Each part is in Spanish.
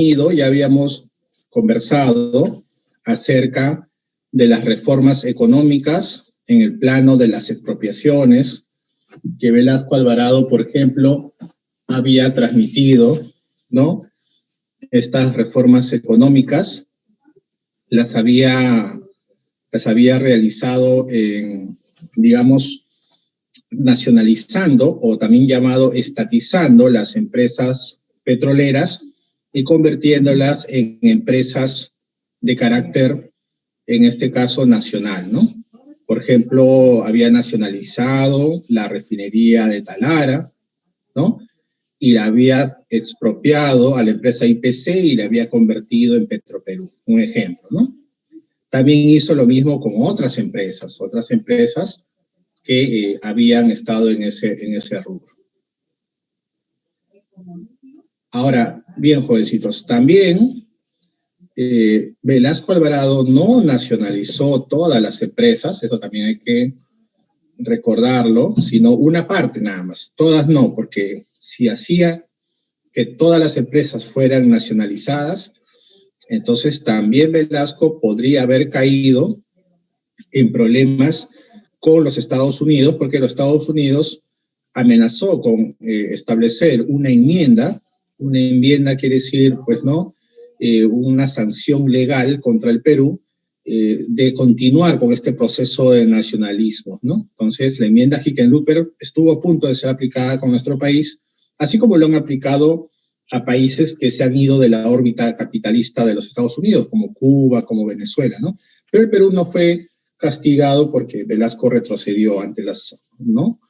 ya habíamos conversado acerca de las reformas económicas en el plano de las expropiaciones, que Velasco Alvarado, por ejemplo, había transmitido, ¿no? Estas reformas económicas las había realizado digamos, nacionalizando o también llamado estatizando las empresas petroleras y convirtiéndolas en empresas de carácter, en este caso, nacional, ¿no? Por ejemplo, había nacionalizado la refinería de Talara, ¿no? Y la había expropiado a la empresa IPC y la había convertido en Petroperú, un ejemplo, ¿no? También hizo lo mismo con otras empresas que habían estado en ese rubro. Ahora, bien, jovencitos, también Velasco Alvarado no nacionalizó todas las empresas, eso también hay que recordarlo, sino una parte nada más, todas no, porque si hacía que todas las empresas fueran nacionalizadas, entonces también Velasco podría haber caído en problemas con los Estados Unidos, porque los Estados Unidos amenazó con establecer una enmienda quiere decir, pues no, una sanción legal contra el Perú de continuar con este proceso de nacionalismo, ¿no? Entonces, la enmienda Hickenlooper estuvo a punto de ser aplicada con nuestro país, así como lo han aplicado a países que se han ido de la órbita capitalista de los Estados Unidos, como Cuba, como Venezuela, ¿no? Pero el Perú no fue castigado porque Velasco retrocedió ante las, ¿no?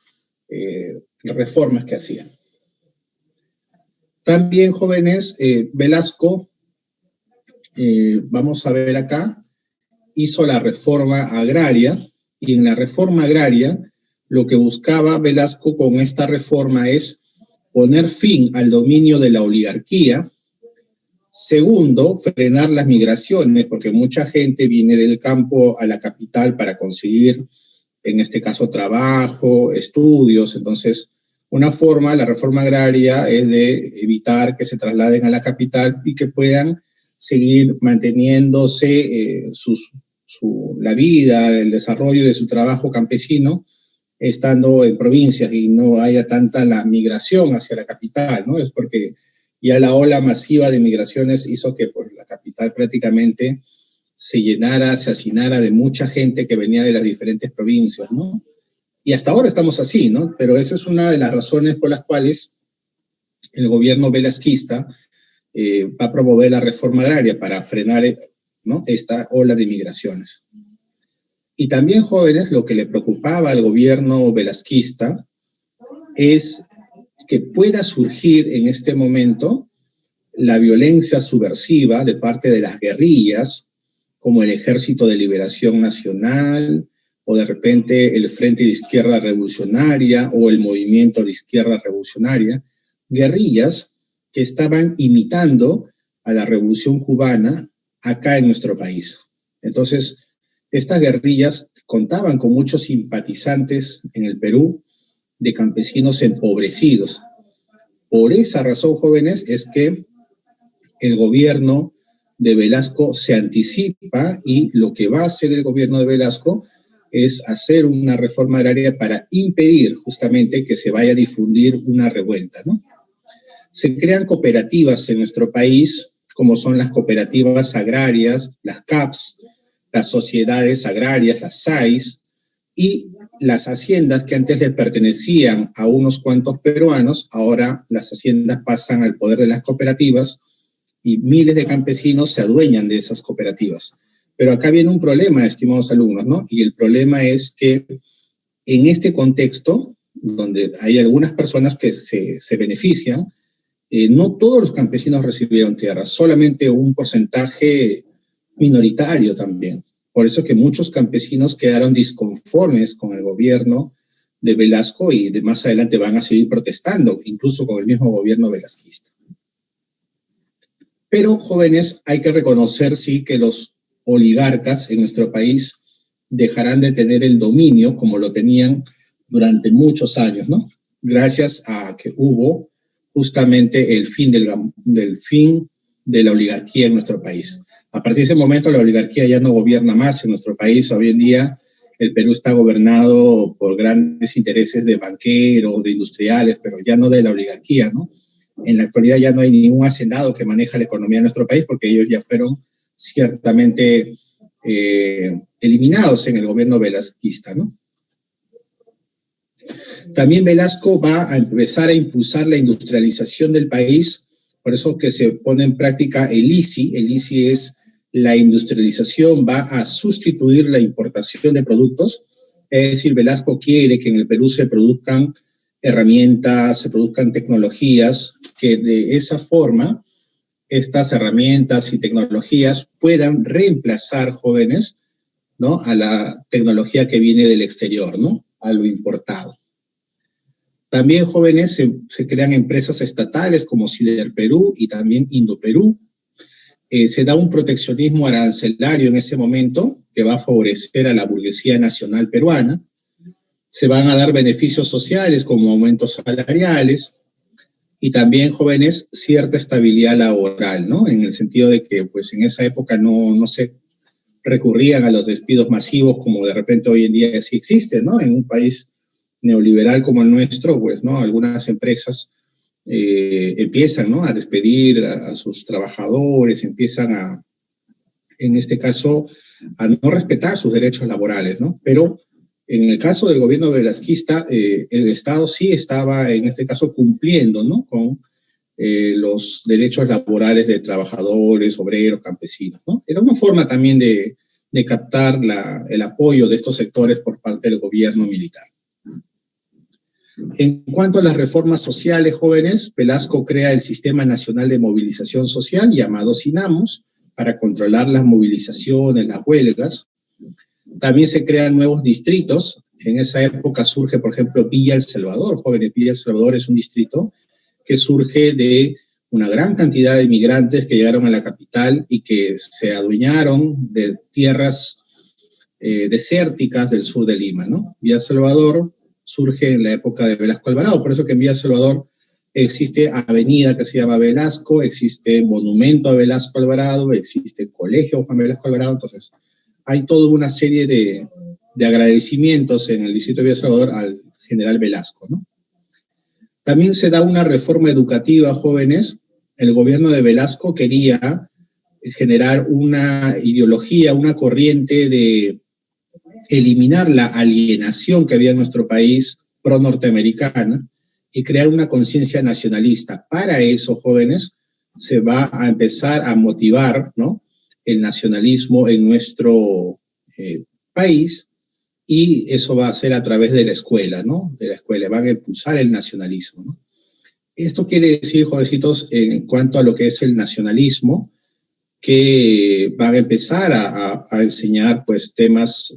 Reformas que hacían. También, jóvenes, Velasco, vamos a ver acá, hizo la reforma agraria, y en la reforma agraria lo que buscaba Velasco con esta reforma es poner fin al dominio de la oligarquía. Segundo, frenar las migraciones, porque mucha gente viene del campo a la capital para conseguir, en este caso, trabajo, estudios. Entonces, la reforma agraria es de evitar que se trasladen a la capital y que puedan seguir manteniéndose la vida, el desarrollo de su trabajo campesino, estando en provincias y no haya tanta la migración hacia la capital, ¿no? Es porque ya la ola masiva de migraciones hizo que pues, la capital prácticamente se llenara, se hacinara de mucha gente que venía de las diferentes provincias, ¿no? Y hasta ahora estamos así, ¿no? Pero esa es una de las razones por las cuales el gobierno velasquista va a promover la reforma agraria para frenar, ¿no? Esta ola de migraciones. Y también, jóvenes, lo que le preocupaba al gobierno velasquista es que pueda surgir en este momento la violencia subversiva de parte de las guerrillas, como el Ejército de Liberación Nacional, o de repente el Frente de Izquierda Revolucionaria, o el Movimiento de Izquierda Revolucionaria, guerrillas que estaban imitando a la Revolución Cubana acá en nuestro país. Entonces, estas guerrillas contaban con muchos simpatizantes en el Perú, de campesinos empobrecidos. Por esa razón, jóvenes, es que el gobierno de Velasco se anticipa y lo que va a hacer el gobierno de Velasco es hacer una reforma agraria para impedir justamente que se vaya a difundir una revuelta, ¿no? Se crean cooperativas en nuestro país, como son las cooperativas agrarias, las CAPs, las sociedades agrarias, las SAIs, y las haciendas que antes les pertenecían a unos cuantos peruanos, ahora las haciendas pasan al poder de las cooperativas y miles de campesinos se adueñan de esas cooperativas. Pero acá viene un problema, estimados alumnos, ¿no? Y el problema es que en este contexto, donde hay algunas personas que se benefician, no todos los campesinos recibieron tierra, solamente un porcentaje minoritario también. Por eso que muchos campesinos quedaron disconformes con el gobierno de Velasco y de más adelante van a seguir protestando, incluso con el mismo gobierno velasquista. Pero, jóvenes, hay que reconocer, sí, que los oligarcas en nuestro país dejarán de tener el dominio como lo tenían durante muchos años, ¿no? Gracias a que hubo justamente el fin de la oligarquía en nuestro país. A partir de ese momento la oligarquía ya no gobierna más en nuestro país. Hoy en día el Perú está gobernado por grandes intereses de banqueros, de industriales, pero ya no de la oligarquía, ¿no? En la actualidad ya no hay ningún hacendado que maneja la economía de nuestro país porque ellos ya fueron ciertamente eliminados en el gobierno velasquista, ¿no? También Velasco va a empezar a impulsar la industrialización del país, por eso que se pone en práctica el ICI. El ICI es la industrialización, va a sustituir la importación de productos. Es decir, Velasco quiere que en el Perú se produzcan herramientas, se produzcan tecnologías, que de esa forma estas herramientas y tecnologías puedan reemplazar, jóvenes, ¿no?, a la tecnología que viene del exterior, ¿no?, a lo importado. También, jóvenes, se crean empresas estatales como Siderperú y también Indoperú. Se da un proteccionismo arancelario en ese momento que va a favorecer a la burguesía nacional peruana. Se van a dar beneficios sociales como aumentos salariales y también, jóvenes, cierta estabilidad laboral, ¿no? En el sentido de que, pues, en esa época no se recurrían a los despidos masivos como de repente hoy en día sí existen, ¿no? En un país neoliberal como el nuestro, pues, ¿no?, algunas empresas empiezan, ¿no?, a despedir a sus trabajadores, empiezan en este caso, a no respetar sus derechos laborales, ¿no? Pero en el caso del gobierno velasquista, el Estado sí estaba, en este caso, cumpliendo, ¿no?, con los derechos laborales de trabajadores, obreros, campesinos, ¿no? Era una forma también de captar el apoyo de estos sectores por parte del gobierno militar. En cuanto a las reformas sociales, jóvenes, Velasco crea el Sistema Nacional de Movilización Social, llamado SINAMOS, para controlar las movilizaciones, las huelgas. También se crean nuevos distritos. En esa época surge, por ejemplo, Villa El Salvador. Jóvenes, Villa El Salvador es un distrito que surge de una gran cantidad de migrantes que llegaron a la capital y que se adueñaron de tierras desérticas del sur de Lima, ¿no? Villa El Salvador surge en la época de Velasco Alvarado, por eso que en Villa El Salvador existe avenida que se llama Velasco, existe monumento a Velasco Alvarado, existe colegio Juan Velasco Alvarado. Entonces hay toda una serie de agradecimientos en el distrito de Villa El Salvador al general Velasco, ¿no? También se da una reforma educativa, jóvenes. El gobierno de Velasco quería generar una ideología, una corriente de eliminar la alienación que había en nuestro país pro-norteamericana y crear una conciencia nacionalista. Para eso, jóvenes, se va a empezar a motivar, ¿no?, el nacionalismo en nuestro país, y eso va a ser a través de la escuela, ¿no? De la escuela, van a impulsar el nacionalismo, ¿no? Esto quiere decir, jovencitos, en cuanto a lo que es el nacionalismo, que van a empezar a enseñar, pues, temas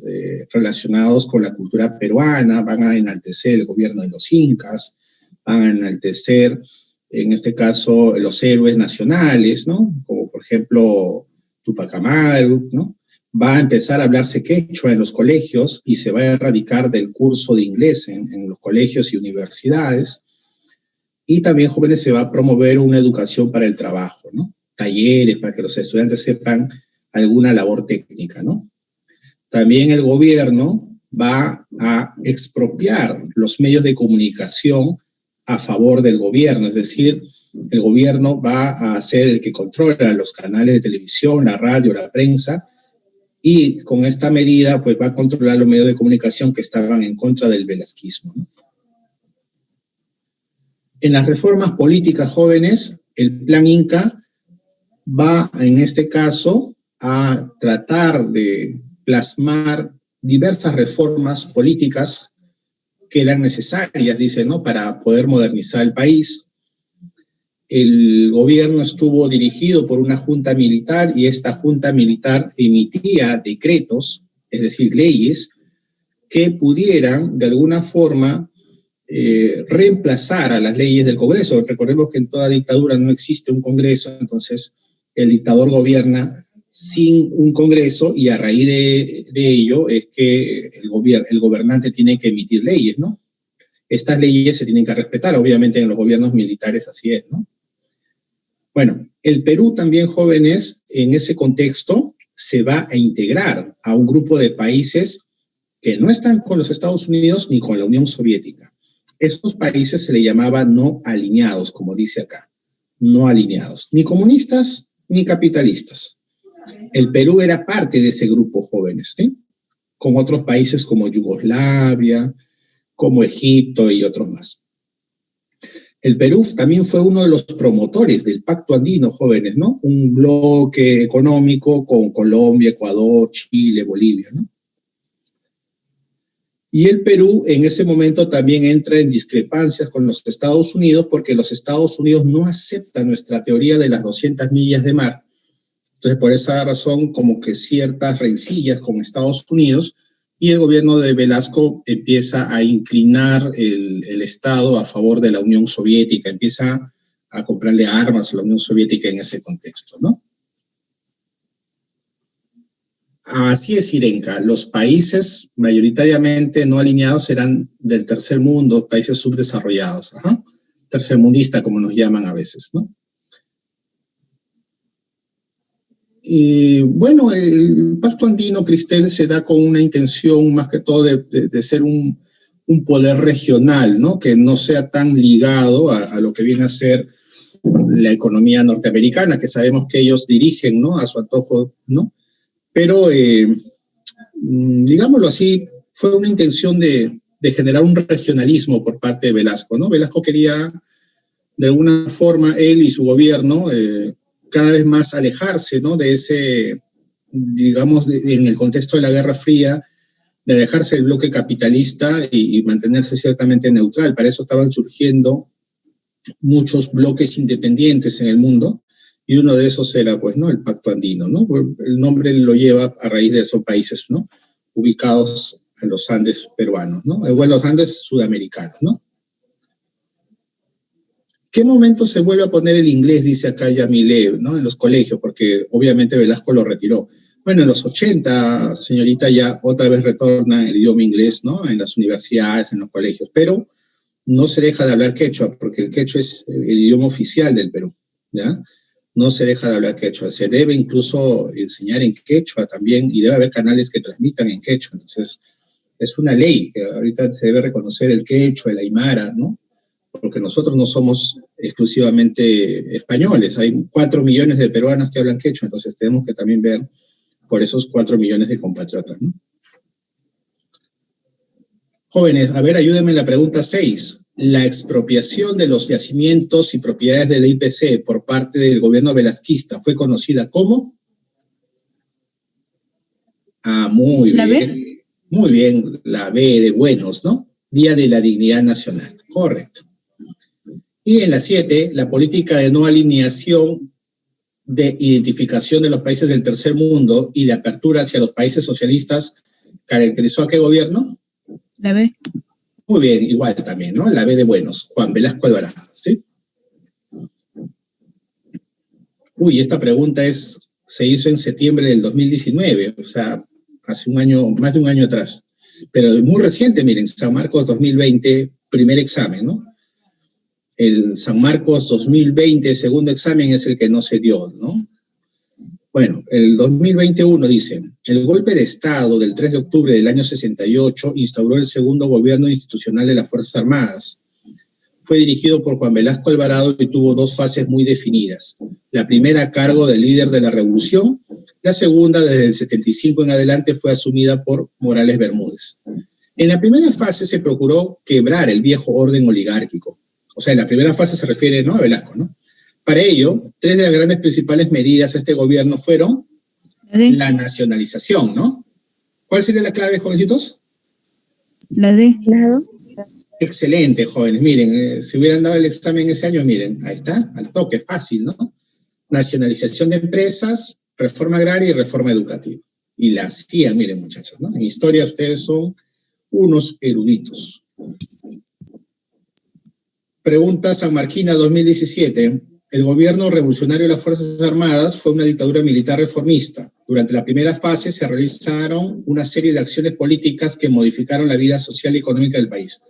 relacionados con la cultura peruana, van a enaltecer el gobierno de los incas, van a enaltecer, en este caso, los héroes nacionales, ¿no?, como por ejemplo Tupac Amaru, ¿no? Va a empezar a hablarse quechua en los colegios y se va a erradicar del curso de inglés en los colegios y universidades. Y también, jóvenes, se va a promover una educación para el trabajo, ¿no? Talleres para que los estudiantes sepan alguna labor técnica, ¿no? También el gobierno va a expropiar los medios de comunicación a favor del gobierno, es decir, el gobierno va a ser el que controla los canales de televisión, la radio, la prensa, y con esta medida, pues, va a controlar los medios de comunicación que estaban en contra del velasquismo, ¿no? En las reformas políticas, jóvenes, el Plan Inca va, en este caso, a tratar de plasmar diversas reformas políticas que eran necesarias, dice, ¿no?, para poder modernizar el país. El gobierno estuvo dirigido por una junta militar y esta junta militar emitía decretos, es decir, leyes, que pudieran, de alguna forma, reemplazar a las leyes del Congreso. Recordemos que en toda dictadura no existe un Congreso, entonces el dictador gobierna sin un Congreso y a raíz de ello es que el gobernante tiene que emitir leyes, ¿no? Estas leyes se tienen que respetar, obviamente en los gobiernos militares así es, ¿no? Bueno, el Perú también, jóvenes, en ese contexto se va a integrar a un grupo de países que no están con los Estados Unidos ni con la Unión Soviética. Estos países se le llamaba no alineados, como dice acá, no alineados, ni comunistas ni capitalistas. El Perú era parte de ese grupo, jóvenes, ¿sí? Con otros países como Yugoslavia, como Egipto y otros más. El Perú también fue uno de los promotores del Pacto Andino, jóvenes, ¿no? Un bloque económico con Colombia, Ecuador, Chile, Bolivia, ¿no? Y el Perú en ese momento también entra en discrepancias con los Estados Unidos porque los Estados Unidos no aceptan nuestra teoría de las 200 millas de mar. Entonces, por esa razón, como que ciertas rencillas con Estados Unidos, y el gobierno de Velasco empieza a inclinar el Estado a favor de la Unión Soviética, empieza a comprarle armas a la Unión Soviética en ese contexto, ¿no? Así es, Irenka. Los países mayoritariamente no alineados serán del tercer mundo, países subdesarrollados, ajá. Tercermundista, como nos llaman a veces, ¿no? Y bueno, el Pacto Andino, Cristel, se da con una intención más que todo de ser un poder regional, ¿no? Que no sea tan ligado a lo que viene a ser la economía norteamericana, que sabemos que ellos dirigen, ¿no? A su antojo, ¿no? Pero, digámoslo así, fue una intención de generar un regionalismo por parte de Velasco, ¿no? Velasco quería, de alguna forma, él y su gobierno, cada vez más alejarse, ¿no? De ese, digamos, en el contexto de la Guerra Fría, de alejarse del bloque capitalista y mantenerse ciertamente neutral. Para eso estaban surgiendo muchos bloques independientes en el mundo, y uno de esos era, pues, ¿no? El Pacto Andino, ¿no? El nombre lo lleva a raíz de esos países, ¿no? Ubicados en los Andes peruanos, ¿no? Bueno, los Andes sudamericanos, ¿no? ¿Qué momento se vuelve a poner el inglés, dice acá Yamile, ¿no? En los colegios, porque obviamente Velasco lo retiró. Bueno, en los 80, señorita, ya otra vez retorna el idioma inglés, ¿no? En las universidades, en los colegios, pero no se deja de hablar quechua, porque el quechua es el idioma oficial del Perú, ¿ya? No se deja de hablar quechua. Se debe incluso enseñar en quechua también, y debe haber canales que transmitan en quechua. Entonces, es una ley que ahorita se debe reconocer el quechua, el aymara, ¿no? Porque nosotros no somos exclusivamente españoles, hay 4 millones de peruanos que hablan quechua, entonces tenemos que también ver por esos 4 millones de compatriotas, ¿no? Jóvenes, a ver, ayúdenme en la pregunta 6. La expropiación de los yacimientos y propiedades de la IPC por parte del gobierno velasquista fue conocida como... Ah, muy bien. Muy bien, la B de buenos, ¿no? Día de la Dignidad Nacional, correcto. Y en la 7, la política de no alineación de identificación de los países del tercer mundo y de apertura hacia los países socialistas, ¿caracterizó a qué gobierno? La B. Muy bien, igual también, ¿no? La B de buenos, Juan Velasco Alvarado, ¿sí? Uy, esta pregunta se hizo en septiembre del 2019, o sea, hace un año, más de un año atrás. Pero muy reciente, miren, San Marcos 2020, primer examen, ¿no? El San Marcos 2020, segundo examen, es el que no se dio, ¿no? Bueno, el 2021 dice, el golpe de Estado del 3 de octubre del año 68 instauró el segundo gobierno institucional de las Fuerzas Armadas. Fue dirigido por Juan Velasco Alvarado y tuvo 2 fases muy definidas. La primera a cargo del líder de la revolución, la segunda desde el 75 en adelante fue asumida por Morales Bermúdez. En la primera fase se procuró quebrar el viejo orden oligárquico. O sea, en la primera fase se refiere, ¿no?, a Velasco, ¿no? Para ello, 3 de las grandes principales medidas de este gobierno fueron la nacionalización, ¿no? ¿Cuál sería la clave, jovencitos? La D. Claro. Excelente, jóvenes. Miren, si hubieran dado el examen ese año, miren, ahí está, al toque, fácil, ¿no? Nacionalización de empresas, reforma agraria y reforma educativa. Y la hacían, miren, muchachos, ¿no? En historia ustedes son unos eruditos. Pregunta Sanmarquina 2017. El gobierno revolucionario de las Fuerzas Armadas fue una dictadura militar reformista. Durante la primera fase se realizaron una serie de acciones políticas que modificaron la vida social y económica del país.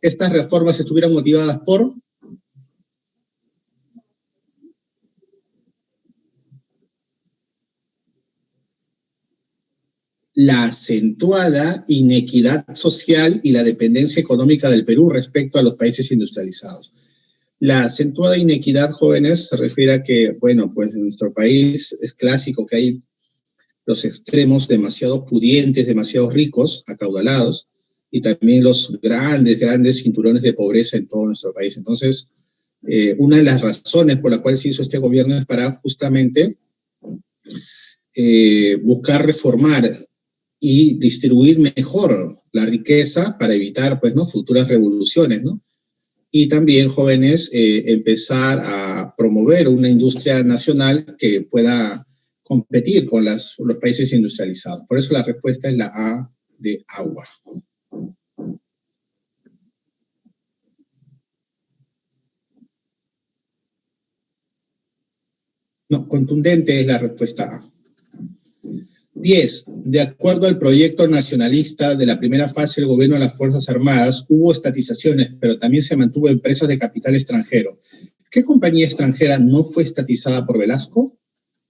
Estas reformas estuvieron motivadas por... la acentuada inequidad social y la dependencia económica del Perú respecto a los países industrializados. La acentuada inequidad, jóvenes, se refiere a que, bueno, pues en nuestro país es clásico que hay los extremos demasiado pudientes, demasiado ricos, acaudalados, y también los grandes cinturones de pobreza en todo nuestro país. Entonces, una de las razones por las cuales se hizo este gobierno es para justamente buscar reformar y distribuir mejor la riqueza para evitar, pues, ¿no?, futuras revoluciones, ¿no? Y también, jóvenes, empezar a promover una industria nacional que pueda competir con los países industrializados. Por eso la respuesta es la A de agua. No, contundente es la respuesta A. 10. De acuerdo al proyecto nacionalista de la primera fase del gobierno de las Fuerzas Armadas, hubo estatizaciones, pero también se mantuvo empresas de capital extranjero. ¿Qué compañía extranjera no fue estatizada por Velasco?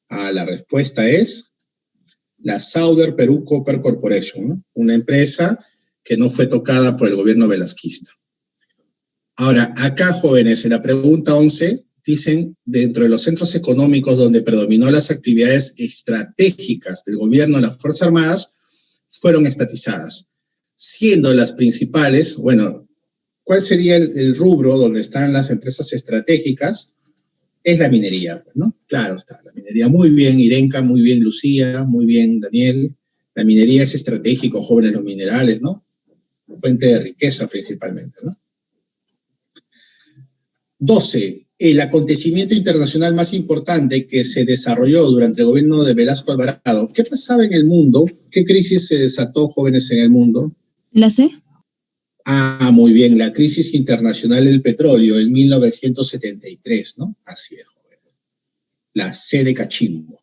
La respuesta es la Southern Peru Copper Corporation, ¿no? Una empresa que no fue tocada por el gobierno velasquista. Ahora, acá, jóvenes, en la pregunta 11, dicen, dentro de los centros económicos donde predominó las actividades estratégicas del gobierno de las Fuerzas Armadas, fueron estatizadas, siendo las principales, bueno, ¿cuál sería el rubro donde están las empresas estratégicas? Es la minería, ¿no? Claro está, la minería. Muy bien, Irenka, muy bien, Lucía, muy bien, Daniel. La minería es estratégico, jóvenes, los minerales, ¿no? Fuente de riqueza principalmente, ¿no? 12. El acontecimiento internacional más importante que se desarrolló durante el gobierno de Velasco Alvarado. ¿Qué pasaba en el mundo? ¿Qué crisis se desató, jóvenes, en el mundo? ¿La C? Muy bien, la crisis internacional del petróleo en 1973, ¿no? Así es, jóvenes. La C de Cachimbo.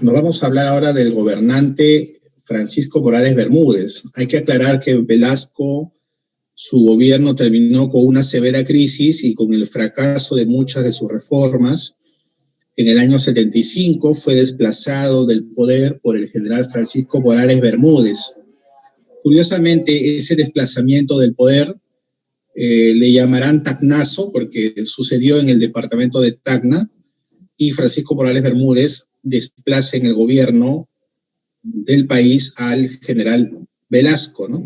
Nos vamos a hablar ahora del gobernante Francisco Morales Bermúdez. Hay que aclarar que Velasco, su gobierno terminó con una severa crisis y con el fracaso de muchas de sus reformas. En el año 75 fue desplazado del poder por el general Francisco Morales Bermúdez. Curiosamente, ese desplazamiento del poder le llamarán Tacnazo porque sucedió en el departamento de Tacna, y Francisco Morales Bermúdez desplaza en el gobierno del país al general Velasco, ¿no?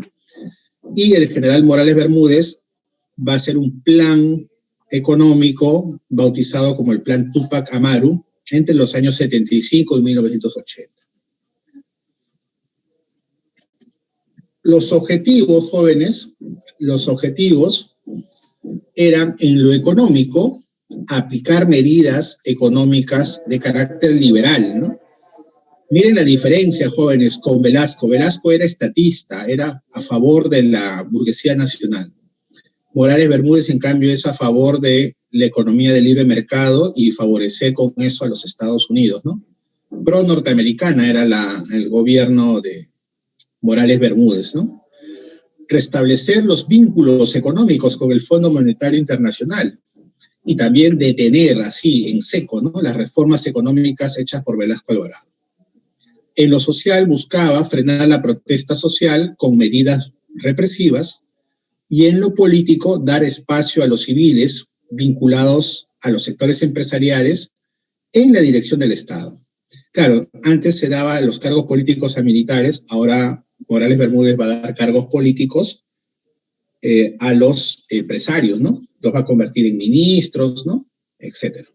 Y el general Morales Bermúdez va a hacer un plan económico bautizado como el Plan Túpac Amaru entre los años 75 y 1980. Los objetivos, jóvenes, los objetivos eran, en lo económico, aplicar medidas económicas de carácter liberal, ¿no? Miren la diferencia, jóvenes, con Velasco. Velasco era estatista, era a favor de la burguesía nacional. Morales Bermúdez, en cambio, es a favor de la economía de libre mercado y favorecer con eso a los Estados Unidos, ¿no? Pro-norteamericana era el gobierno de Morales Bermúdez, ¿no? Restablecer los vínculos económicos con el Fondo Monetario Internacional y también detener así, en seco, ¿no?, las reformas económicas hechas por Velasco Alvarado. En lo social buscaba frenar la protesta social con medidas represivas y en lo político dar espacio a los civiles vinculados a los sectores empresariales en la dirección del Estado. Claro, antes se daba los cargos políticos a militares, ahora Morales Bermúdez va a dar cargos políticos a los empresarios, ¿no? Los va a convertir en ministros, ¿no?, etcétera.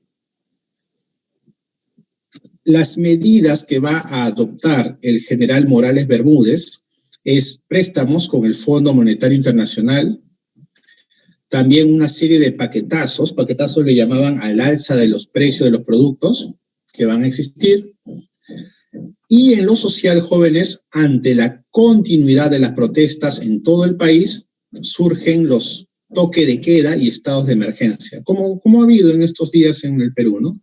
Las medidas que va a adoptar el general Morales Bermúdez es préstamos con el Fondo Monetario Internacional, también una serie de paquetazos le llamaban al alza de los precios de los productos que van a existir, y en lo social, jóvenes, ante la continuidad de las protestas en todo el país, surgen los toque de queda y estados de emergencia, como ha habido en estos días en el Perú, ¿no?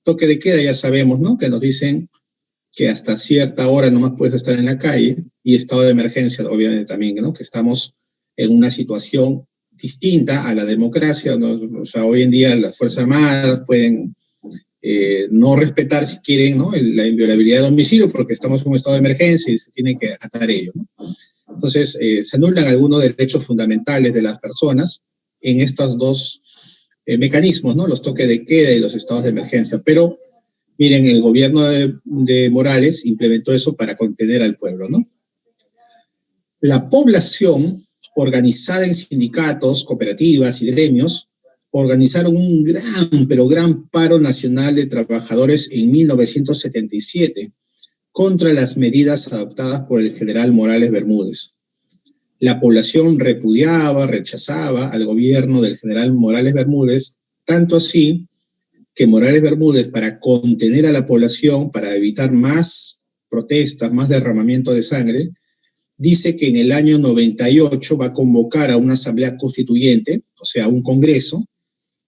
Toque de queda, ya sabemos, ¿no?, que nos dicen que hasta cierta hora nomás puedes estar en la calle, y estado de emergencia, obviamente también, ¿no?, que estamos en una situación distinta a la democracia, ¿no? O sea, hoy en día las Fuerzas Armadas pueden no respetar, si quieren, ¿no?, la inviolabilidad de domicilio, porque estamos en un estado de emergencia y se tiene que acatar ello, ¿no? Entonces, se anulan algunos derechos fundamentales de las personas en estos dos mecanismos, ¿no?, los toques de queda y los estados de emergencia. Pero, miren, el gobierno de Morales implementó eso para contener al pueblo, ¿no? La población, organizada en sindicatos, cooperativas y gremios, organizaron un gran, pero gran paro nacional de trabajadores en 1977 contra las medidas adoptadas por el general Morales Bermúdez. La población repudiaba, rechazaba al gobierno del general Morales Bermúdez, tanto así que Morales Bermúdez, para contener a la población, para evitar más protestas, más derramamiento de sangre, dice que en el año 98 va a convocar a una asamblea constituyente, o sea, un congreso,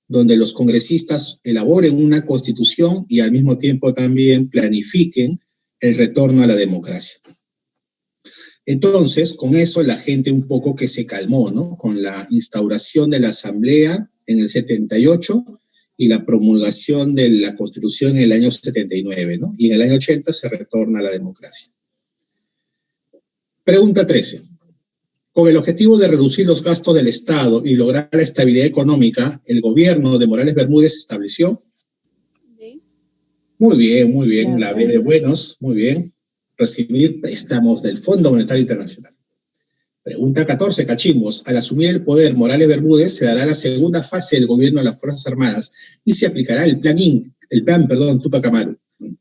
donde los congresistas elaboren una constitución y al mismo tiempo también planifiquen el retorno a la democracia. Entonces, con eso la gente un poco que se calmó, ¿no?, con la instauración de la asamblea en el 78 y la promulgación de la constitución en el año 79, ¿no? Y en el año 80 se retorna a la democracia. Pregunta 13. Con el objetivo de reducir los gastos del Estado y lograr la estabilidad económica, el gobierno de Morales Bermúdez estableció. Sí. Muy bien, la B de buenos, muy bien. Recibir préstamos del Fondo Monetario Internacional. Pregunta 14, cachimbos. Al asumir el poder, Morales Bermúdez se dará la segunda fase del gobierno de las Fuerzas Armadas y se aplicará el plan Túpac Amaru,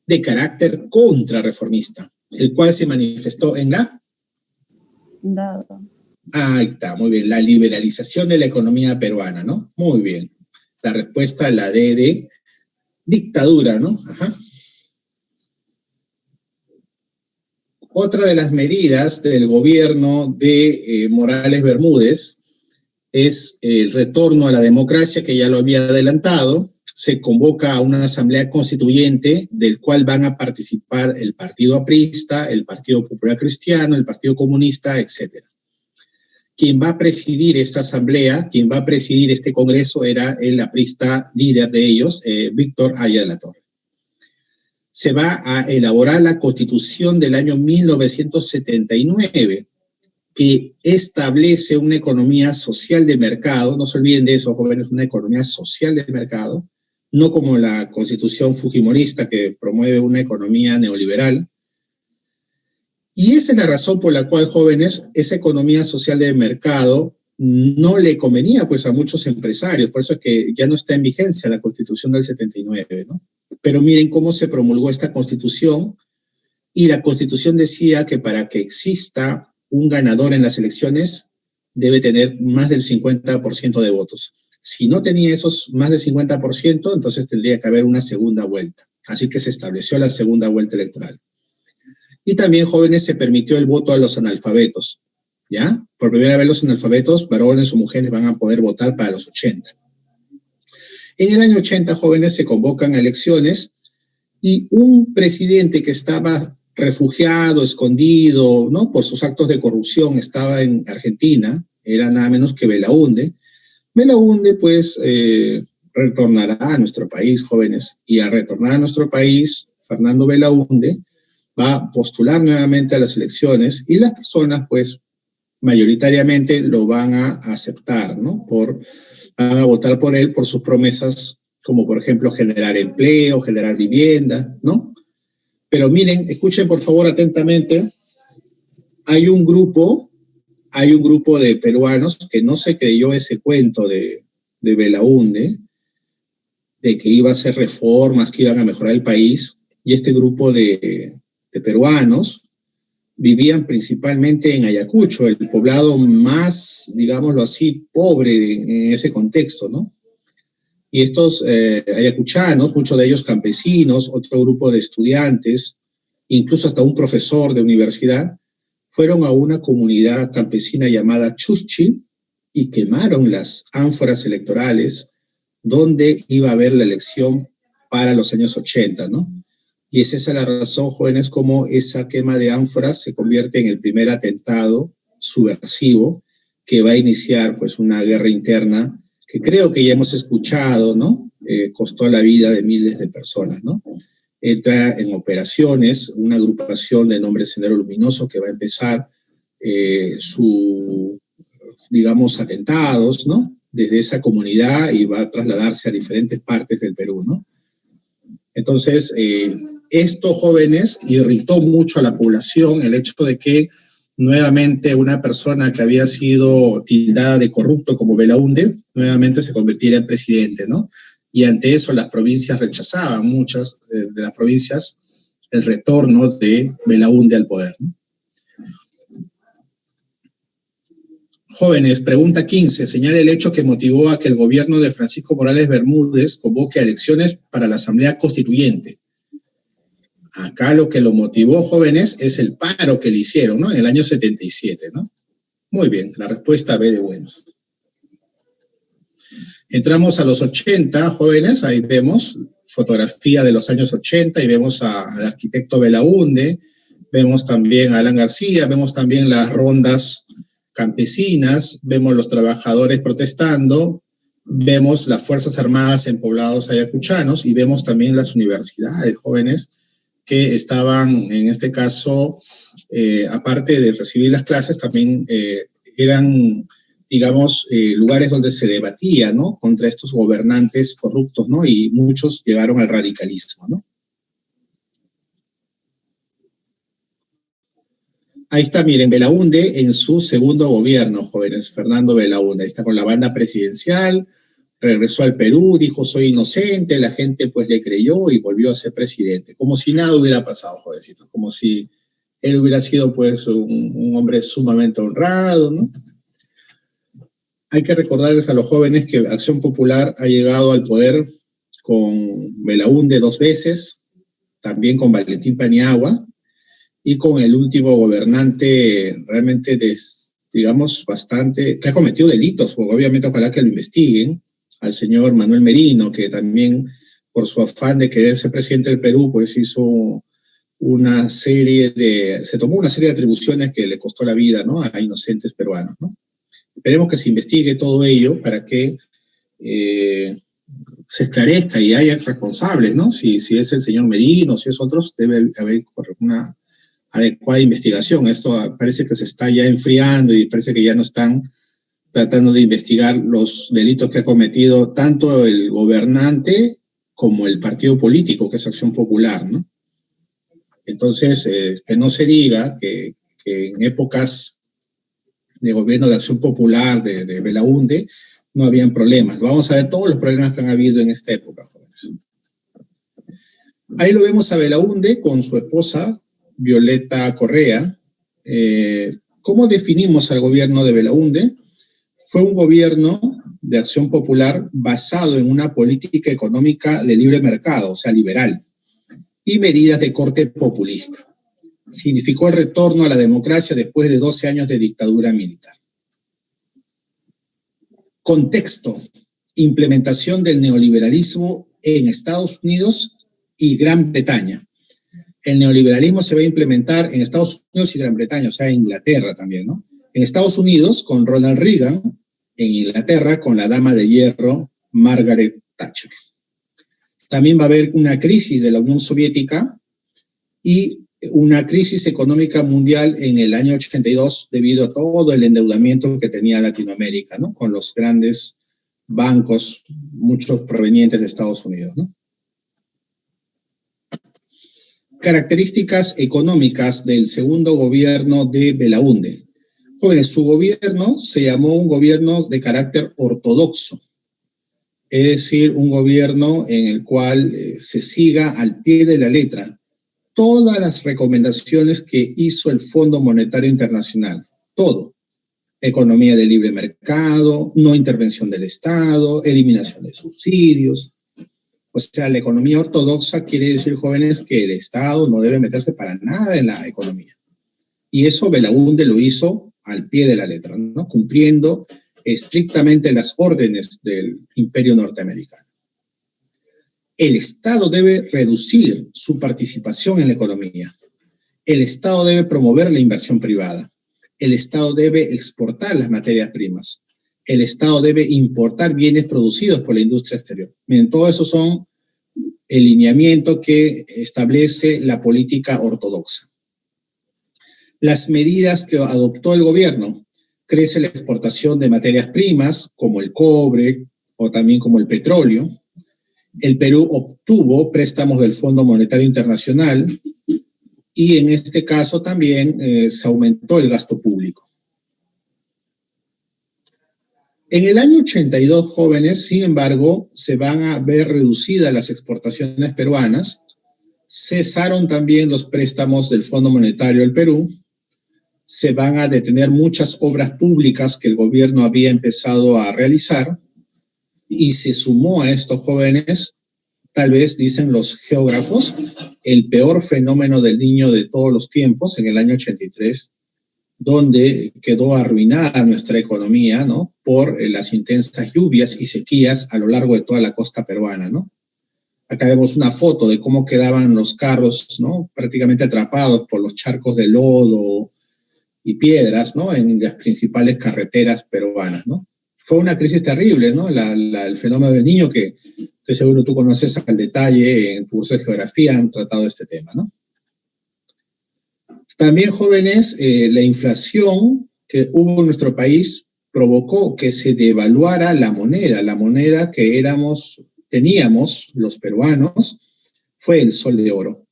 de carácter contrarreformista, el cual se manifestó en la... Dado. Ahí está, muy bien. La liberalización de la economía peruana, ¿no? Muy bien. La respuesta, la D de dictadura, ¿no? Ajá. Otra de las medidas del gobierno de Morales Bermúdez es el retorno a la democracia, que ya lo había adelantado. Se convoca a una asamblea constituyente del cual van a participar el Partido Aprista, el Partido Popular Cristiano, el Partido Comunista, etc. Quien va a presidir esta asamblea, quien va a presidir este congreso era el aprista líder de ellos, Víctor Haya de la Torre. Se va a elaborar la Constitución del año 1979, que establece una economía social de mercado. No se olviden de eso, jóvenes, una economía social de mercado, no como la Constitución fujimorista que promueve una economía neoliberal. Y esa es la razón por la cual, jóvenes, esa economía social de mercado no le convenía pues a muchos empresarios. Por eso es que ya no está en vigencia la Constitución del 79, ¿no? Pero miren cómo se promulgó esta Constitución, y la Constitución decía que para que exista un ganador en las elecciones debe tener más del 50% de votos. Si no tenía esos más del 50%, entonces tendría que haber una segunda vuelta. Así que se estableció la segunda vuelta electoral. Y también, jóvenes, se permitió el voto a los analfabetos, ¿ya? Por primera vez los analfabetos, varones o mujeres, van a poder votar para los 80. En el año 80, jóvenes, se convocan a elecciones y un presidente que estaba refugiado, escondido, ¿no?, por sus actos de corrupción, estaba en Argentina, era nada menos que Belaúnde. Belaúnde, pues, retornará a nuestro país, jóvenes, y al retornar a nuestro país, Fernando Belaúnde va a postular nuevamente a las elecciones y las personas, pues, mayoritariamente lo van a aceptar, ¿no? Van a votar por él por sus promesas, como por ejemplo generar empleo, generar vivienda, ¿no? Pero miren, escuchen por favor atentamente, hay un grupo de peruanos que no se creyó ese cuento de Belaúnde, de que iba a hacer reformas, que iban a mejorar el país, y este grupo de peruanos vivían principalmente en Ayacucho, el poblado más, digámoslo así, pobre en ese contexto, ¿no? Y estos ayacuchanos, muchos de ellos campesinos, otro grupo de estudiantes, incluso hasta un profesor de universidad, fueron a una comunidad campesina llamada Chuschi y quemaron las ánforas electorales donde iba a haber la elección para los años 80, ¿no? Y es esa la razón, jóvenes, como esa quema de ánforas se convierte en el primer atentado subversivo que va a iniciar pues una guerra interna que creo que ya hemos escuchado, ¿no? costó la vida de miles de personas, ¿no? Entra en operaciones una agrupación de nombre Sendero Luminoso que va a empezar digamos, atentados, ¿no? Desde esa comunidad y va a trasladarse a diferentes partes del Perú, ¿no? Entonces, estos jóvenes irritó mucho a la población el hecho de que nuevamente una persona que había sido tildada de corrupto como Belaúnde, nuevamente se convirtiera en presidente, ¿no? Y ante eso las provincias rechazaban, muchas de las provincias, el retorno de Belaúnde al poder, ¿no? Jóvenes, pregunta 15. Señala el hecho que motivó a que el gobierno de Francisco Morales Bermúdez convoque a elecciones para la Asamblea Constituyente. Acá lo que lo motivó, jóvenes, es el paro que le hicieron, ¿no? En el año 77, ¿no? Muy bien, la respuesta B de buenos. Entramos a los 80, jóvenes, ahí vemos fotografía de los años 80 y vemos al arquitecto Belaúnde, vemos también a Alan García, vemos también las rondas campesinas, vemos los trabajadores protestando, vemos las Fuerzas Armadas en poblados ayacuchanos y vemos también las universidades, jóvenes, que estaban, en este caso, aparte de recibir las clases, también eran, digamos, lugares donde se debatía, ¿no? Contra estos gobernantes corruptos, ¿no? Y muchos llegaron al radicalismo, ¿no? Ahí está, miren, Belaúnde en su segundo gobierno, jóvenes, Fernando Belaúnde. Ahí está con la banda presidencial, regresó al Perú, dijo soy inocente, la gente pues le creyó y volvió a ser presidente. Como si nada hubiera pasado, jovencitos, como si él hubiera sido pues un hombre sumamente honrado, ¿no? Hay que recordarles a los jóvenes que Acción Popular ha llegado al poder con Belaúnde 2 veces, también con Valentín Paniagua, y con el último gobernante realmente, digamos, bastante, que ha cometido delitos, porque obviamente ojalá que lo investiguen, al señor Manuel Merino, que también por su afán de querer ser presidente del Perú, pues se tomó una serie de atribuciones que le costó la vida, ¿no? A inocentes peruanos, ¿no? Esperemos que se investigue todo ello para que se esclarezca y haya responsables, ¿no? Si es el señor Merino, si es otros, debe haber una adecuada investigación. Esto parece que se está ya enfriando y parece que ya no están tratando de investigar los delitos que ha cometido tanto el gobernante como el partido político, que es Acción Popular, ¿no? Entonces, que no se diga que en épocas de gobierno de Acción Popular, de Belaúnde, no habían problemas. Vamos a ver todos los problemas que han habido en esta época, jóvenes. Ahí lo vemos a Belaúnde con su esposa, Violeta Correa. ¿Cómo definimos al gobierno de Belaúnde? Fue un gobierno de Acción Popular basado en una política económica de libre mercado, o sea, liberal, y medidas de corte populista. Significó el retorno a la democracia después de 12 años de dictadura militar. Contexto: implementación del neoliberalismo en Estados Unidos y Gran Bretaña. El neoliberalismo se va a implementar en Estados Unidos y Gran Bretaña, o sea, en Inglaterra también, ¿no? En Estados Unidos con Ronald Reagan, en Inglaterra con la dama de hierro Margaret Thatcher. También va a haber una crisis de la Unión Soviética y una crisis económica mundial en el año 82 debido a todo el endeudamiento que tenía Latinoamérica, ¿no? Con los grandes bancos, muchos provenientes de Estados Unidos, ¿no? Características económicas del segundo gobierno de Belaúnde. Jóvenes, su gobierno se llamó un gobierno de carácter ortodoxo, es decir, un gobierno en el cual se siga al pie de la letra todas las recomendaciones que hizo el Fondo Monetario Internacional, todo. Economía de libre mercado, no intervención del Estado, eliminación de subsidios. O sea, la economía ortodoxa quiere decir, jóvenes, que el Estado no debe meterse para nada en la economía. Y eso Belaúnde lo hizo al pie de la letra, ¿no? Cumpliendo estrictamente las órdenes del Imperio norteamericano. El Estado debe reducir su participación en la economía. El Estado debe promover la inversión privada. El Estado debe exportar las materias primas. el Estado debe importar bienes producidos por la industria exterior. Miren, todo eso son el lineamiento que establece la política ortodoxa. Las medidas que adoptó el gobierno: crece la exportación de materias primas como el cobre o también como el petróleo. El Perú obtuvo préstamos del Fondo Monetario Internacional y en este caso también se aumentó el gasto público. En el año 82, jóvenes, sin embargo, se van a ver reducidas las exportaciones peruanas. Cesaron también los préstamos del Fondo Monetario del Perú. Se van a detener muchas obras públicas que el gobierno había empezado a realizar, y se sumó a estos, jóvenes, tal vez, dicen los geógrafos, el peor fenómeno del Niño de todos los tiempos en el año 83, donde quedó arruinada nuestra economía, ¿no?, por las intensas lluvias y sequías a lo largo de toda la costa peruana, ¿no? Acá vemos una foto de cómo quedaban los carros, ¿no?, prácticamente atrapados por los charcos de lodo y piedras, ¿no?, en las principales carreteras peruanas, ¿no? Fue una crisis terrible, ¿no?, el fenómeno del Niño, que estoy seguro tú conoces al detalle, en cursos de geografía han tratado este tema, ¿no? También, jóvenes, la inflación que hubo en nuestro país provocó que se devaluara la moneda que teníamos los peruanos, fue el sol de oro.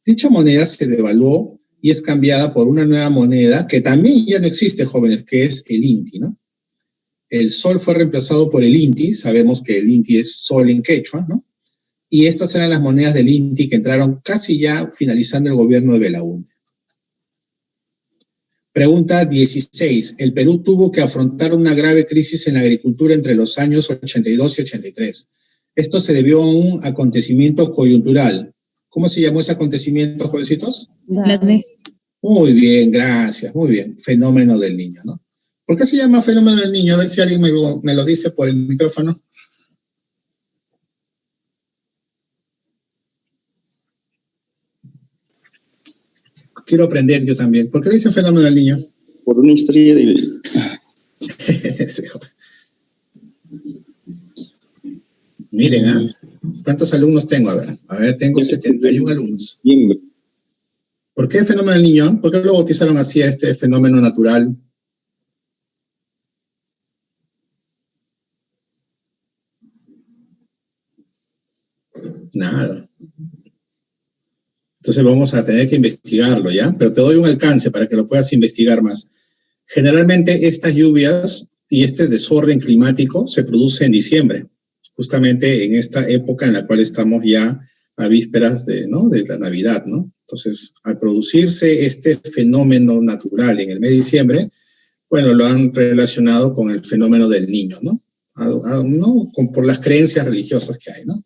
Dicha moneda se devaluó y es cambiada por una nueva moneda que también ya no existe, jóvenes, que es el INTI, ¿no? El sol fue reemplazado por el INTI, sabemos que el INTI es sol en quechua, ¿no? Y estas eran las monedas del INTI que entraron casi ya finalizando el gobierno de Belaúnde. Pregunta 16. El Perú tuvo que afrontar una grave crisis en la agricultura entre los años 82 y 83. Esto se debió a un acontecimiento coyuntural. ¿Cómo se llamó ese acontecimiento, jovencitos? La D. Muy bien, gracias, muy bien. Fenómeno del Niño, ¿no? ¿Por qué se llama fenómeno del Niño? A ver si alguien me lo dice por el micrófono. Quiero aprender yo también. ¿Por qué le dicen fenómeno del Niño? Por una historia de... Miren, ¿cuántos alumnos tengo? A ver, tengo 71 alumnos. ¿Por qué el fenómeno del Niño? ¿Por qué lo bautizaron así a este fenómeno natural? Nada. Entonces vamos a tener que investigarlo, ¿ya? Pero te doy un alcance para que lo puedas investigar más. Generalmente estas lluvias y este desorden climático se produce en diciembre, justamente en esta época en la cual estamos ya a vísperas de la Navidad, ¿no? Entonces, al producirse este fenómeno natural en el mes de diciembre, bueno, lo han relacionado con el fenómeno del Niño, ¿no? Por las creencias religiosas que hay, ¿no?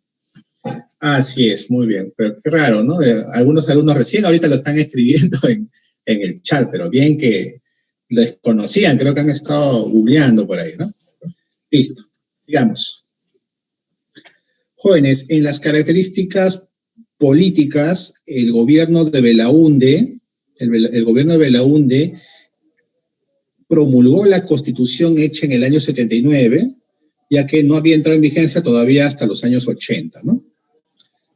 Así es, muy bien, pero qué raro, ¿no? Algunos alumnos recién ahorita lo están escribiendo en el chat, pero bien que lo desconocían, creo que han estado googleando por ahí, ¿no? Listo, sigamos. Jóvenes, en las características políticas, el gobierno de Belaúnde, el gobierno de Belaúnde promulgó la Constitución hecha en el año 79, ya que no había entrado en vigencia todavía hasta los años 80, ¿no?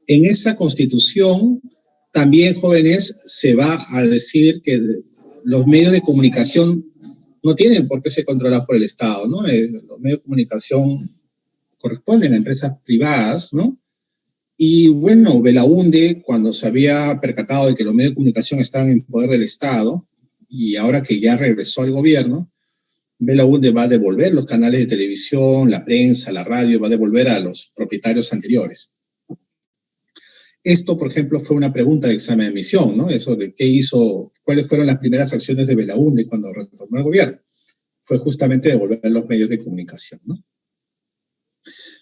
En esa Constitución también, jóvenes, se va a decir que los medios de comunicación no tienen por qué ser controlados por el Estado, ¿no? Los medios de comunicación corresponden a empresas privadas, ¿no? Y bueno, Belaúnde, cuando se había percatado de que los medios de comunicación estaban en poder del Estado, y ahora que ya regresó al gobierno, Belaúnde va a devolver los canales de televisión, la prensa, la radio, va a devolver a los propietarios anteriores. Esto, por ejemplo, fue una pregunta de examen de admisión, ¿no? Eso de qué hizo, cuáles fueron las primeras acciones de Belaúnde cuando retornó al gobierno. Fue justamente devolver los medios de comunicación, ¿no?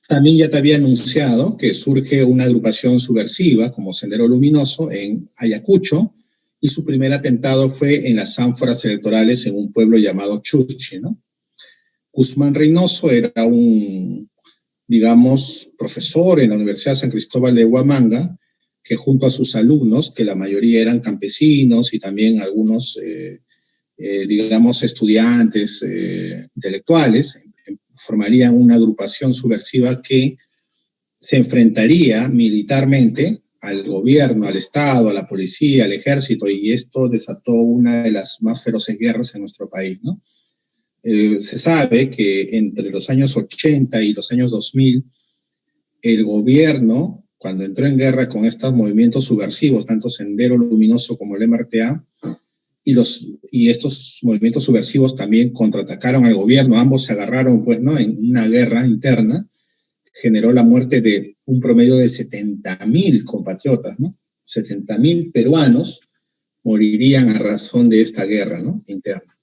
También ya te había anunciado que surge una agrupación subversiva como Sendero Luminoso en Ayacucho, y su primer atentado fue en las ánforas electorales en un pueblo llamado Chuchi, ¿no? Guzmán Reynoso era un, digamos, profesor en la Universidad de San Cristóbal de Huamanga, que junto a sus alumnos, que la mayoría eran campesinos y también algunos, digamos, estudiantes intelectuales, formarían una agrupación subversiva que se enfrentaría militarmente al gobierno, al Estado, a la policía, al ejército, y esto desató una de las más feroces guerras en nuestro país, ¿no? Se sabe que entre los años 80 y los años 2000, el gobierno, cuando entró en guerra con estos movimientos subversivos, tanto Sendero Luminoso como el MRTA, y estos movimientos subversivos también contraatacaron al gobierno, ambos se agarraron, pues, ¿no?, en una guerra interna, generó la muerte de un promedio de 70.000 compatriotas, ¿no? 70.000 peruanos morirían a razón de esta guerra, ¿no?, interna.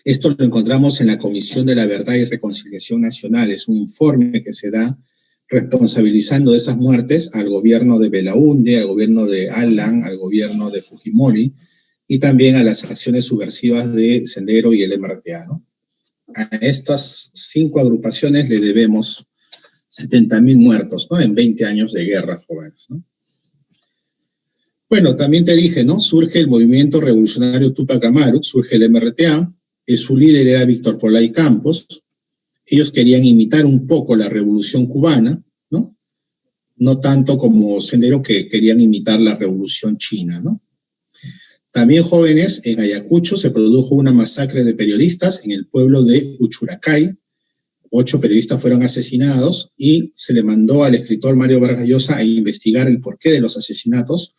Esto lo encontramos en la Comisión de la Verdad y Reconciliación Nacional. Es un informe que se da responsabilizando de esas muertes al gobierno de Belaúnde, al gobierno de Alan, al gobierno de Fujimori y también a las acciones subversivas de Sendero y el MRTA, ¿no? A estas 5 agrupaciones le debemos 70.000 muertos, ¿no?, en 20 años de guerra, jóvenes, ¿no? Bueno, también te dije, ¿no?, surge el movimiento revolucionario Tupac Amaru, surge el MRTA, su líder era Víctor Polay Campos. Ellos querían imitar un poco la revolución cubana, ¿no? No tanto como Sendero, que querían imitar la revolución china, ¿no? También, jóvenes, en Ayacucho se produjo una masacre de periodistas en el pueblo de Uchucracay. 8 periodistas fueron asesinados y se le mandó al escritor Mario Vargas Llosa a investigar el porqué de los asesinatos.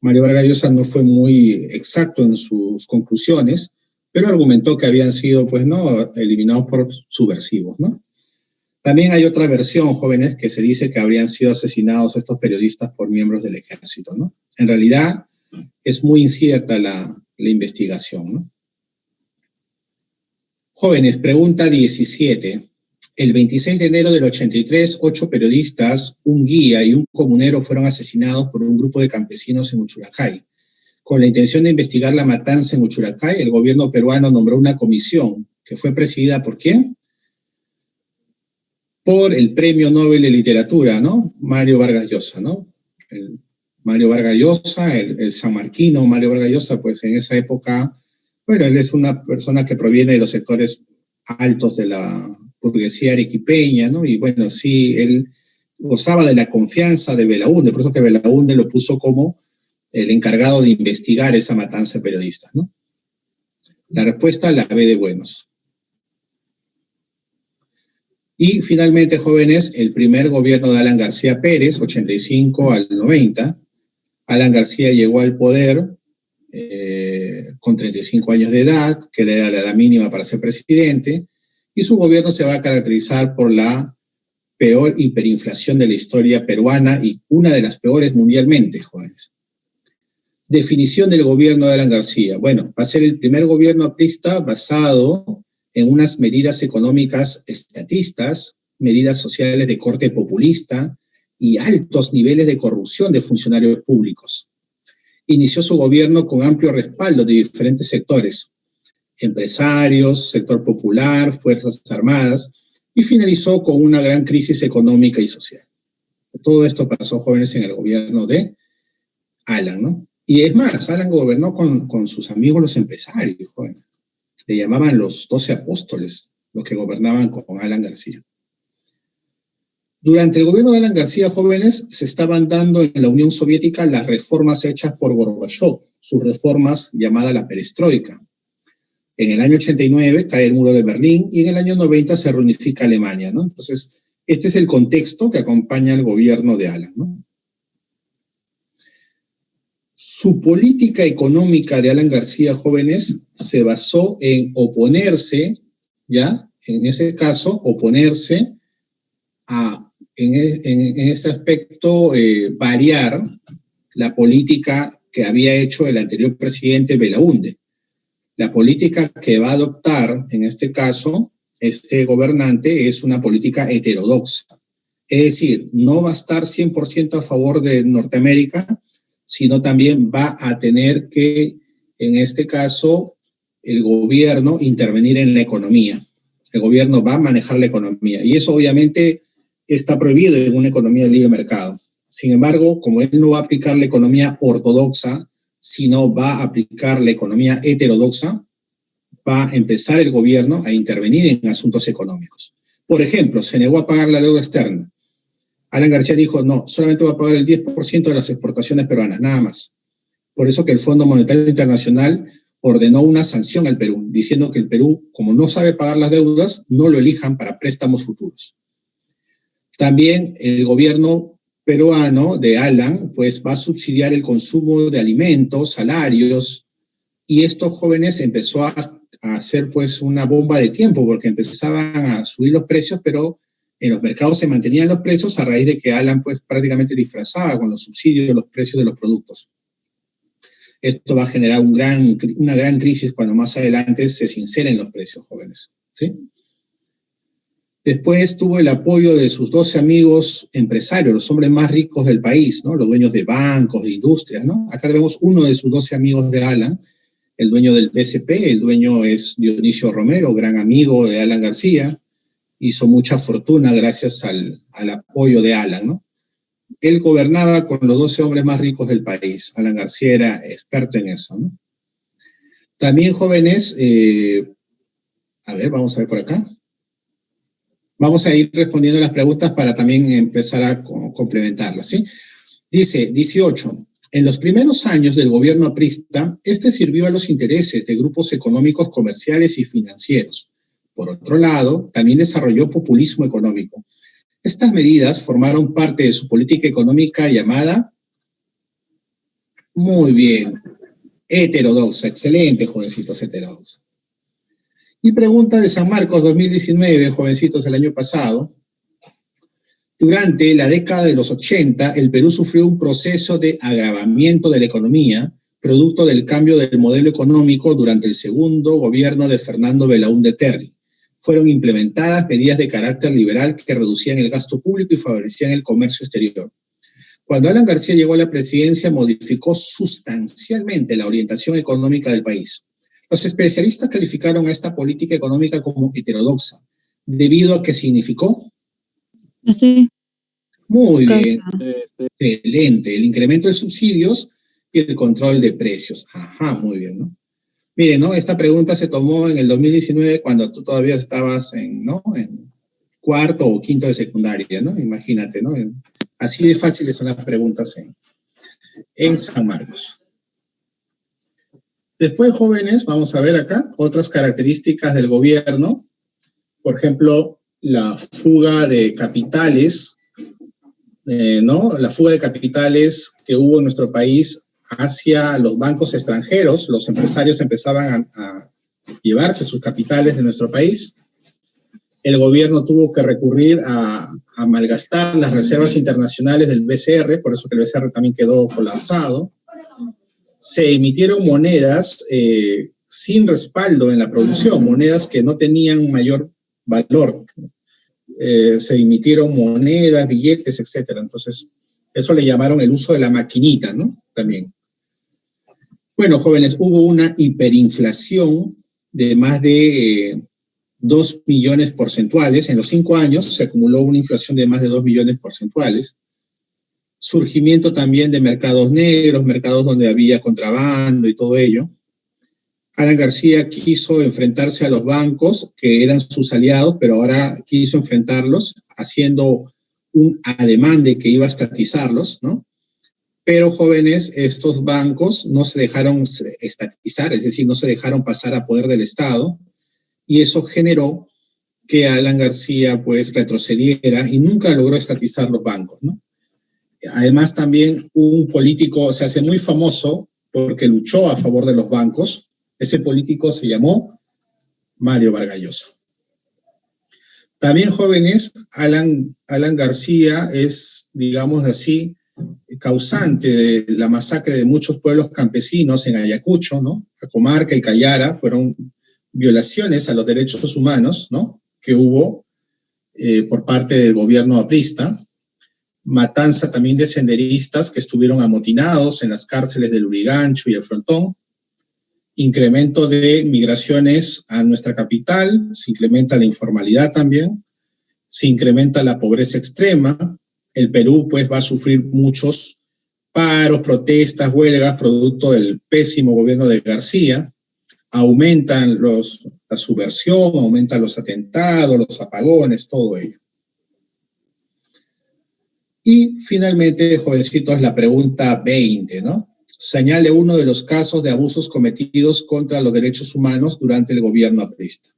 Mario Vargas Llosa no fue muy exacto en sus conclusiones, pero argumentó que habían sido, pues, ¿no?, eliminados por subversivos, ¿no? También hay otra versión, jóvenes, que se dice que habrían sido asesinados estos periodistas por miembros del ejército, ¿no? En realidad, es muy incierta la investigación, ¿no? Jóvenes, pregunta 17. El 26 de enero del 83, 8 periodistas, un guía y un comunero fueron asesinados por un grupo de campesinos en Uchucracay. Con la intención de investigar la matanza en Uchucracay, el gobierno peruano nombró una comisión que fue presidida ¿por quién? Por el Premio Nobel de Literatura, ¿no?, Mario Vargas Llosa, ¿no? Mario Vargas Llosa, el sanmarquino Mario Vargas Llosa, pues en esa época, bueno, él es una persona que proviene de los sectores altos de la burguesía arequipeña, ¿no? Y bueno, sí, él gozaba de la confianza de Belaúnde, por eso que Belaúnde lo puso como el encargado de investigar esa matanza de periodistas, ¿no? La respuesta la B de buenos. Y finalmente, jóvenes, el primer gobierno de Alan García Pérez, 85 al 90. Alan García llegó al poder con 35 años de edad, que era la edad mínima para ser presidente, y su gobierno se va a caracterizar por la peor hiperinflación de la historia peruana y una de las peores mundialmente, jóvenes. Definición del gobierno de Alan García. Bueno, va a ser el primer gobierno aprista basado en unas medidas económicas estatistas, medidas sociales de corte populista y altos niveles de corrupción de funcionarios públicos. Inició su gobierno con amplio respaldo de diferentes sectores, empresarios, sector popular, fuerzas armadas, y finalizó con una gran crisis económica y social. Todo esto pasó, jóvenes, en el gobierno de Alan, ¿no? Y es más, Alan gobernó con sus amigos los empresarios, jóvenes. Le llamaban los 12 apóstoles, los que gobernaban con Alan García. Durante el gobierno de Alan García, jóvenes, se estaban dando en la Unión Soviética las reformas hechas por Gorbachov, sus reformas llamadas la perestroika. En el año 89 cae el muro de Berlín y en el año 90 se reunifica Alemania, ¿no? Entonces, este es el contexto que acompaña al gobierno de Alan, ¿no? Su política económica de Alan García, jóvenes, se basó en oponerse, ¿ya? En ese caso, oponerse a, en ese aspecto, variar la política que había hecho el anterior presidente Belaúnde. La política que va a adoptar, en este caso, este gobernante es una política heterodoxa. Es decir, no va a estar 100% a favor de Norteamérica, sino también va a tener que, en este caso, el gobierno intervenir en la economía. El gobierno va a manejar la economía y eso obviamente está prohibido en una economía de libre mercado. Sin embargo, como él no va a aplicar la economía ortodoxa, sino va a aplicar la economía heterodoxa, va a empezar el gobierno a intervenir en asuntos económicos. Por ejemplo, se negó a pagar la deuda externa. Alan García dijo, no, solamente va a pagar el 10% de las exportaciones peruanas, nada más. Por eso que el Fondo Monetario Internacional ordenó una sanción al Perú, diciendo que el Perú, como no sabe pagar las deudas, no lo elijan para préstamos futuros. También el gobierno peruano de Alan, pues va a subsidiar el consumo de alimentos, salarios, y estos jóvenes empezó a hacer pues una bomba de tiempo, porque empezaban a subir los precios, pero en los mercados se mantenían los precios a raíz de que Alan pues prácticamente disfrazaba con los subsidios de los precios de los productos. Esto va a generar una gran crisis cuando más adelante se sinceren los precios, jóvenes, ¿sí? Después tuvo el apoyo de sus 12 amigos empresarios, los hombres más ricos del país, ¿no? Los dueños de bancos, de industrias, ¿no? Acá tenemos uno de sus 12 amigos de Alan, el dueño del BCP, el dueño es Dionisio Romero, gran amigo de Alan García, hizo mucha fortuna gracias al apoyo de Alan, ¿no? Él gobernaba con los 12 hombres más ricos del país. Alan García era experto en eso, ¿no? También jóvenes, vamos a ver por acá. Vamos a ir respondiendo las preguntas para también empezar a complementarlas, ¿sí? Dice, 18. En los primeros años del gobierno aprista, este sirvió a los intereses de grupos económicos, comerciales y financieros. Por otro lado, también desarrolló populismo económico. Estas medidas formaron parte de su política económica llamada, muy bien, heterodoxa. Excelente, jovencitos, heterodoxa. Y pregunta de San Marcos 2019, jovencitos, el año pasado. Durante la década de los 80, el Perú sufrió un proceso de agravamiento de la economía, producto del cambio del modelo económico durante el segundo gobierno de Fernando Belaúnde Terry. Fueron implementadas medidas de carácter liberal que reducían el gasto público y favorecían el comercio exterior. Cuando Alan García llegó a la presidencia, modificó sustancialmente la orientación económica del país. Los especialistas calificaron a esta política económica como heterodoxa, debido a que significó... Sí. Muy bien, excelente. El incremento de subsidios y el control de precios. Ajá, muy bien, ¿no? Miren, ¿no? Esta pregunta se tomó en el 2019 cuando tú todavía estabas en cuarto o quinto de secundaria, ¿no? Imagínate, ¿no? Así de fáciles son las preguntas en San Marcos. Después, jóvenes, vamos a ver acá otras características del gobierno. Por ejemplo, la fuga de capitales, ¿no? La fuga de capitales que hubo en nuestro país hacia los bancos extranjeros. Los empresarios empezaban a llevarse sus capitales de nuestro país. El gobierno tuvo que recurrir a malgastar las reservas internacionales del BCR, por eso que el BCR también quedó colapsado. Se emitieron monedas sin respaldo en la producción, monedas que no tenían mayor valor. Se emitieron monedas, billetes, etcétera. Entonces, eso le llamaron el uso de la maquinita, ¿no? También. Bueno, jóvenes, hubo una hiperinflación de más de 2 millones porcentuales. En los 5 años se acumuló una inflación de más de 2 millones porcentuales. Surgimiento también de mercados negros, mercados donde había contrabando y todo ello. Alan García quiso enfrentarse a los bancos, que eran sus aliados, pero ahora quiso enfrentarlos, haciendo un ademán de que iba a estatizarlos, ¿no? Pero, jóvenes, estos bancos no se dejaron estatizar, es decir, no se dejaron pasar a poder del Estado, y eso generó que Alan García, pues, retrocediera y nunca logró estatizar los bancos, ¿no? Además, también un político se hace muy famoso porque luchó a favor de los bancos. Ese político se llamó Mario Vargas Llosa. También, jóvenes, Alan García es, digamos así, causante de la masacre de muchos pueblos campesinos en Ayacucho, ¿no? Cajamarca y Cayara fueron violaciones a los derechos humanos, ¿no? Que hubo por parte del gobierno aprista. Matanza también de senderistas que estuvieron amotinados en las cárceles del Lurigancho y el Frontón. Incremento de migraciones a nuestra capital, se incrementa la informalidad también, se incrementa la pobreza extrema. El Perú, pues, va a sufrir muchos paros, protestas, huelgas, producto del pésimo gobierno de García. aumentan la subversión, aumentan los atentados, los apagones, todo ello. Y finalmente, jovencitos, la pregunta 20, ¿no? Señale uno de los casos de abusos cometidos contra los derechos humanos durante el gobierno aprista.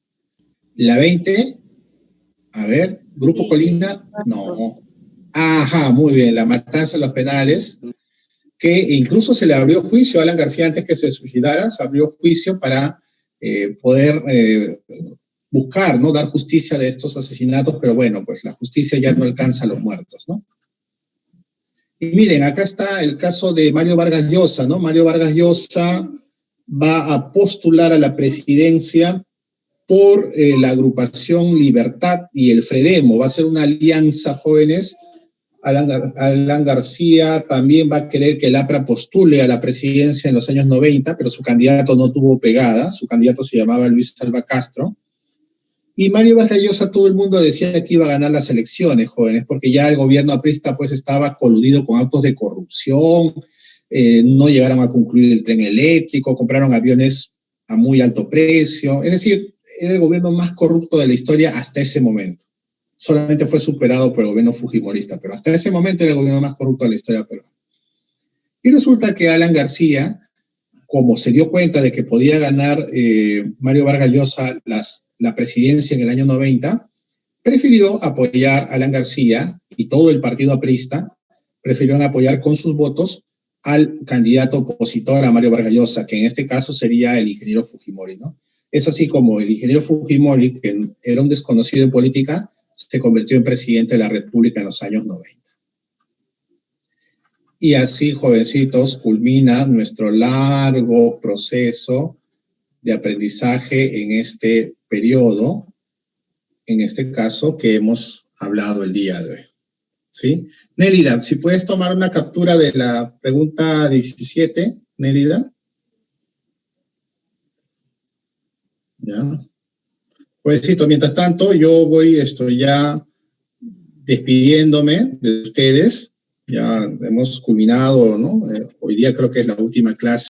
La 20, a ver, Grupo Colina, no. Ajá, muy bien, la matanza en los penales, que incluso se le abrió juicio a Alan García antes que se suicidara, se abrió juicio para poder buscar, ¿no? Dar justicia de estos asesinatos, pero bueno, pues la justicia ya no alcanza a los muertos, ¿no? Y miren, acá está el caso de Mario Vargas Llosa, ¿no? Mario Vargas Llosa va a postular a la presidencia por la agrupación Libertad y el Fredemo. Va a ser una alianza, jóvenes. Alan García también va a querer que el APRA postule a la presidencia en los años 90, pero su candidato no tuvo pegada. Su candidato se llamaba Luis Alba Castro. Y Mario Vargas Llosa, todo el mundo decía que iba a ganar las elecciones, jóvenes, porque ya el gobierno aprista pues estaba coludido con actos de corrupción, no llegaron a concluir el tren eléctrico, compraron aviones a muy alto precio. Es decir, era el gobierno más corrupto de la historia hasta ese momento. Solamente fue superado por el gobierno fujimorista, pero hasta ese momento era el gobierno más corrupto de la historia peruana. Y resulta que Alan García, como se dio cuenta de que podía ganar Mario Vargas Llosa la presidencia en el año 90, prefirió apoyar a Alan García y todo el partido aprista prefirieron apoyar con sus votos al candidato opositor a Mario Vargas Llosa, que en este caso sería el ingeniero Fujimori, ¿no? Es así como el ingeniero Fujimori, que era un desconocido en política, se convirtió en presidente de la República en los años 90. Y así, jovencitos, culmina nuestro largo proceso de aprendizaje en este periodo, en este caso que hemos hablado el día de hoy. ¿Sí? Nélida, si puedes tomar una captura de la pregunta 17, Nélida. Ya. Jovencitos, mientras tanto, yo voy ya despidiéndome de ustedes. Ya hemos culminado, ¿no? Hoy día creo que es la última clase.